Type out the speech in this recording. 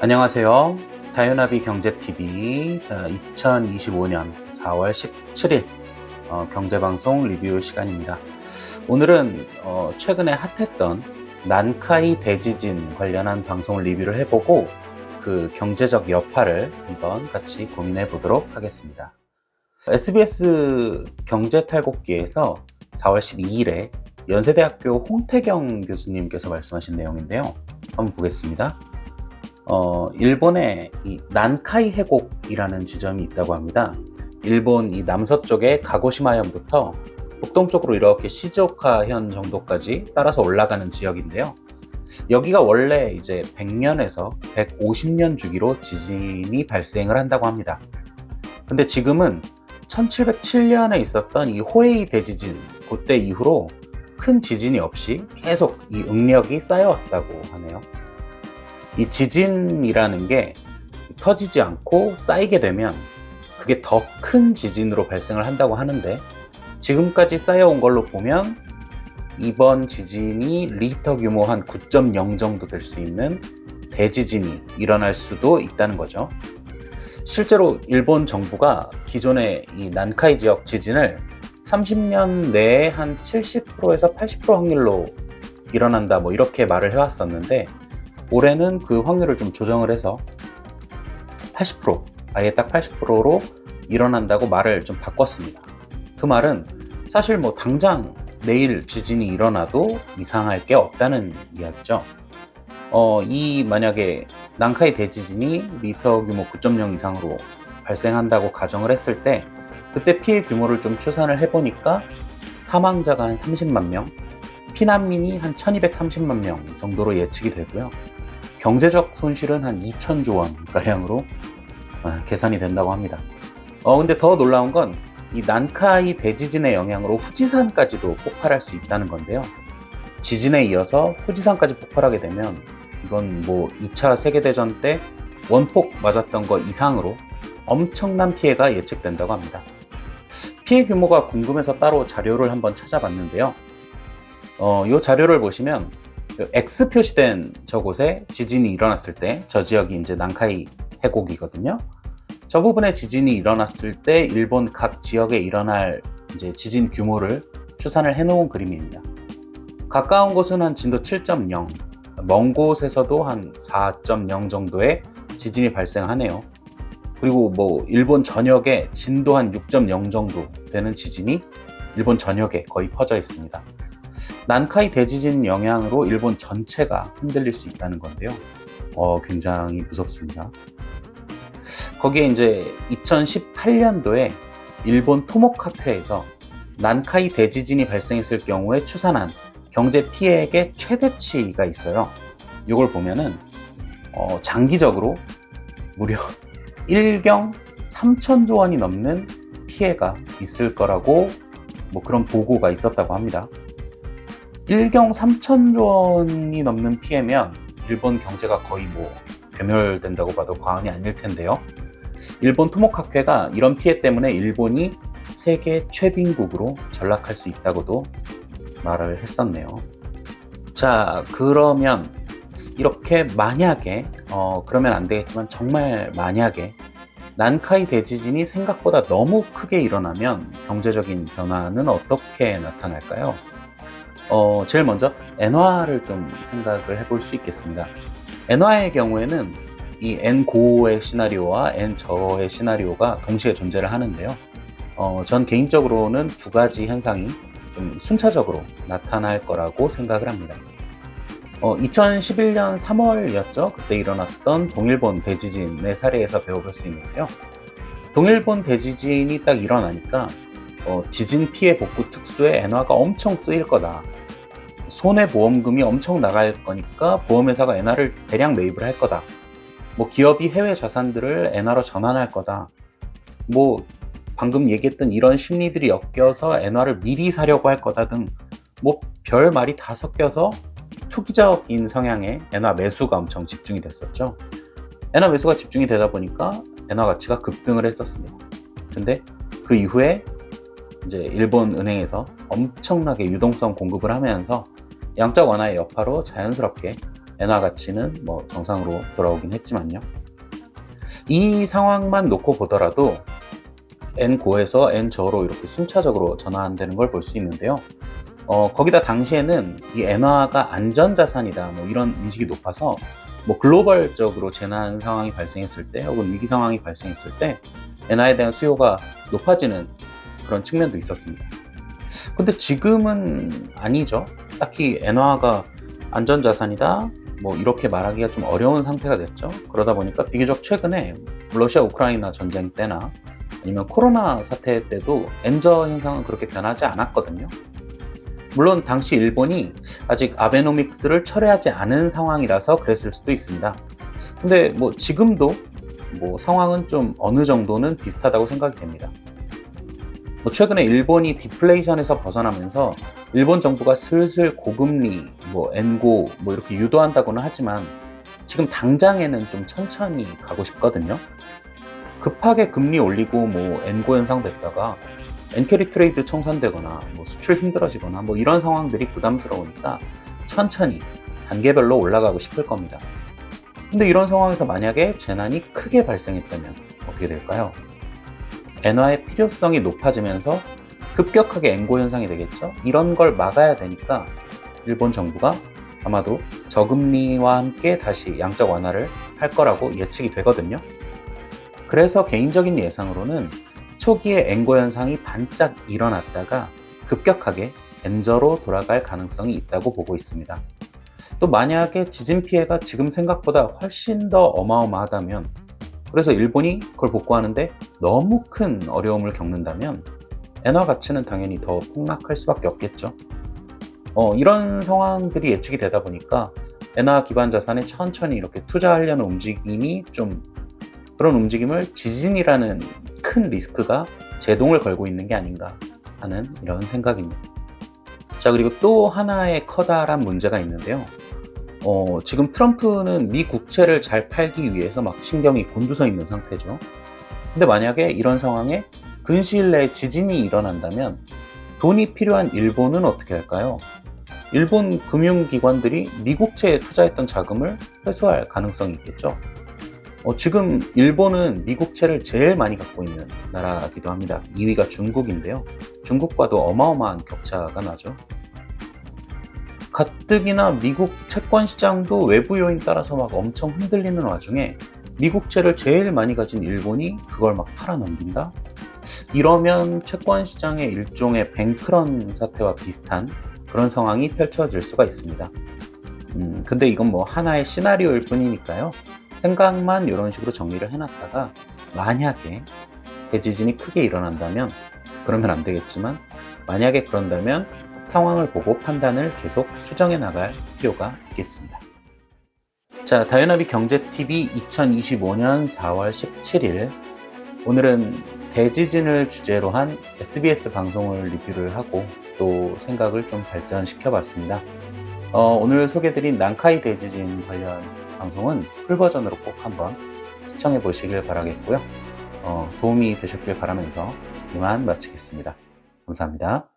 안녕하세요. 다이나비 경제TV. 자, 2025년 4월 17일 경제방송 리뷰 시간입니다. 오늘은 최근에 핫했던 난카이 대지진 관련한 방송을 리뷰를 해보고 그 경제적 여파를 한번 같이 고민해 보도록 하겠습니다. SBS 경제탈곡기에서 4월 12일에 연세대학교 홍태경 교수님께서 말씀하신 내용인데요. 한번 보겠습니다. 일본에 이 난카이 해곡이라는 지점이 있다고 합니다. 일본 이 남서쪽의 가고시마현부터 북동쪽으로 이렇게 시즈오카현 정도까지 따라서 올라가는 지역인데요. 여기가 원래 이제 100년에서 150년 주기로 지진이 발생을 한다고 합니다. 근데 지금은 1707년에 있었던 이 호에이 대지진, 그때 이후로 큰 지진이 없이 계속 이 응력이 쌓여왔다고 하네요. 이 지진이라는 게 터지지 않고 쌓이게 되면 그게 더 큰 지진으로 발생을 한다고 하는데, 지금까지 쌓여온 걸로 보면 이번 지진이 리히터 규모 한 9.0 정도 될 수 있는 대지진이 일어날 수도 있다는 거죠. 실제로 일본 정부가 기존의 이 난카이 지역 지진을 30년 내에 한 70%에서 80% 확률로 일어난다, 뭐 이렇게 말을 해왔었는데, 올해는 그 확률을 좀 조정을 해서 80%, 아예 딱 80%로 일어난다고 말을 좀 바꿨습니다. 그 말은 사실 뭐 당장 내일 지진이 일어나도 이상할 게 없다는 이야기죠. 만약에 난카이 대지진이 리히터 규모 9.0 이상으로 발생한다고 가정을 했을 때, 그때 피해 규모를 좀 추산을 해보니까 사망자가 한 30만 명, 피난민이 한 1230만 명 정도로 예측이 되고요. 경제적 손실은 한 2,000조 원 가량으로 계산이 된다고 합니다. 근데 더 놀라운 건 이 난카이 대지진의 영향으로 후지산까지도 폭발할 수 있다는 건데요. 지진에 이어서 후지산까지 폭발하게 되면 이건 뭐 2차 세계대전 때 원폭 맞았던 거 이상으로 엄청난 피해가 예측된다고 합니다. 피해 규모가 궁금해서 따로 자료를 한번 찾아봤는데요. 이 자료를 보시면 X 표시된 저곳에 지진이 일어났을 때, 저 지역이 이제 난카이 해곡이거든요. 저 부분에 지진이 일어났을 때 일본 각 지역에 일어날 이제 지진 규모를 추산을 해놓은 그림입니다. 가까운 곳은 한 진도 7.0, 먼 곳에서도 한 4.0 정도의 지진이 발생하네요. 그리고 뭐 일본 전역에 진도 한 6.0 정도 되는 지진이 일본 전역에 거의 퍼져 있습니다. 난카이 대지진 영향으로 일본 전체가 흔들릴 수 있다는 건데요. 굉장히 무섭습니다. 거기에 이제 2018년도에 일본 토모카쿠에서 난카이 대지진이 발생했을 경우에 추산한 경제 피해액의 최대치가 있어요. 이걸 보면은 장기적으로 무려 1경 3천조 원이 넘는 피해가 있을 거라고 뭐 그런 보고가 있었다고 합니다. 1경 3천조 원이 넘는 피해면 일본 경제가 거의 뭐 괴멸된다고 봐도 과언이 아닐 텐데요. 일본 토모카쿠가 이런 피해 때문에 일본이 세계 최빈국으로 전락할 수 있다고도 말을 했었네요. 자, 그러면 이렇게 만약에 그러면 안 되겠지만 정말 만약에 난카이 대지진이 생각보다 너무 크게 일어나면 경제적인 변화는 어떻게 나타날까요? 제일 먼저 엔화를 좀 생각을 해볼 수 있겠습니다. 엔화의 경우에는 이 N고의 시나리오와 N저의 시나리오가 동시에 존재를 하는데요. 전 개인적으로는 두 가지 현상이 좀 순차적으로 나타날 거라고 생각을 합니다. 2011년 3월이었죠. 그때 일어났던 동일본 대지진의 사례에서 배워볼 수 있는데요. 동일본 대지진이 딱 일어나니까 지진 피해 복구 특수에 엔화가 엄청 쓰일 거다. 손해보험금이 엄청 나갈 거니까 보험회사가 엔화를 대량 매입을 할 거다. 뭐 기업이 해외 자산들을 엔화로 전환할 거다. 뭐 방금 얘기했던 이런 심리들이 엮여서 엔화를 미리 사려고 할 거다 등 뭐 별 말이 다 섞여서 투기적인 성향의 엔화 매수가 엄청 집중이 됐었죠. 엔화 매수가 집중이 되다 보니까 엔화 가치가 급등을 했었습니다. 근데 그 이후에 이제 일본 은행에서 엄청나게 유동성 공급을 하면서 양적 완화의 여파로 자연스럽게 엔화 가치는 뭐 정상으로 돌아오긴 했지만요. 이 상황만 놓고 보더라도 N고에서 N저로 이렇게 순차적으로 전환되는 걸 볼 수 있는데요. 거기다 당시에는 이 엔화가 안전자산이다 뭐 이런 인식이 높아서 뭐 글로벌적으로 재난 상황이 발생했을 때 혹은 위기 상황이 발생했을 때 엔화에 대한 수요가 높아지는 그런 측면도 있었습니다. 근데 지금은 아니죠. 딱히 엔화가 안전자산이다 뭐 이렇게 말하기가 좀 어려운 상태가 됐죠. 그러다 보니까 비교적 최근에 러시아 우크라이나 전쟁 때나 아니면 코로나 사태 때도 엔저 현상은 그렇게 변하지 않았거든요. 물론 당시 일본이 아직 아베노믹스를 철회하지 않은 상황이라서 그랬을 수도 있습니다. 근데 뭐 지금도 뭐 상황은 좀 어느 정도는 비슷하다고 생각이 됩니다. 뭐 최근에 일본이 디플레이션에서 벗어나면서 일본 정부가 슬슬 고금리, 뭐 엔고 뭐 이렇게 유도한다고는 하지만 지금 당장에는 좀 천천히 가고 싶거든요. 급하게 금리 올리고 뭐 엔고 현상 됐다가 엔캐리 트레이드 청산되거나 뭐 수출 힘들어지거나 뭐 이런 상황들이 부담스러우니까 천천히 단계별로 올라가고 싶을 겁니다. 근데 이런 상황에서 만약에 재난이 크게 발생했다면 어떻게 될까요? 엔화의 필요성이 높아지면서 급격하게 엔고 현상이 되겠죠. 이런 걸 막아야 되니까 일본 정부가 아마도 저금리와 함께 다시 양적 완화를 할 거라고 예측이 되거든요. 그래서 개인적인 예상으로는 초기에 엔고 현상이 반짝 일어났다가 급격하게 엔저로 돌아갈 가능성이 있다고 보고 있습니다. 또 만약에 지진 피해가 지금 생각보다 훨씬 더 어마어마하다면, 그래서 일본이 그걸 복구하는데 너무 큰 어려움을 겪는다면 엔화 가치는 당연히 더 폭락할 수밖에 없겠죠. 이런 상황들이 예측이 되다 보니까 엔화 기반 자산에 천천히 이렇게 투자하려는 움직임이 좀, 그런 움직임을 지진이라는 큰 리스크가 제동을 걸고 있는 게 아닌가 하는 이런 생각입니다. 자, 그리고 또 하나의 커다란 문제가 있는데요. 지금 트럼프는 미 국채를 잘 팔기 위해서 막 신경이 곤두서 있는 상태죠. 근데 만약에 이런 상황에 근시일 내에 지진이 일어난다면 돈이 필요한 일본은 어떻게 할까요? 일본 금융기관들이 미국채에 투자했던 자금을 회수할 가능성이 있겠죠. 지금 일본은 미국채를 제일 많이 갖고 있는 나라이기도 합니다. 2위가 중국인데요. 중국과도 어마어마한 격차가 나죠. 가뜩이나 미국 채권 시장도 외부 요인 따라서 막 엄청 흔들리는 와중에 미국채를 제일 많이 가진 일본이 그걸 막 팔아넘긴다? 이러면 채권 시장의 일종의 뱅크런 사태와 비슷한 그런 상황이 펼쳐질 수가 있습니다. 근데 이건 뭐 하나의 시나리오일 뿐이니까요. 생각만 이런 식으로 정리를 해놨다가 만약에 대지진이 크게 일어난다면, 그러면 안 되겠지만 만약에 그런다면 상황을 보고 판단을 계속 수정해 나갈 필요가 있겠습니다. 자, 다이나믹 경제TV 2025년 4월 17일, 오늘은 대지진을 주제로 한 SBS 방송을 리뷰를 하고 또 생각을 좀 발전시켜 봤습니다. 오늘 소개드린 난카이 대지진 관련 방송은 풀버전으로 꼭 한번 시청해 보시길 바라겠고요. 도움이 되셨길 바라면서 이만 마치겠습니다. 감사합니다.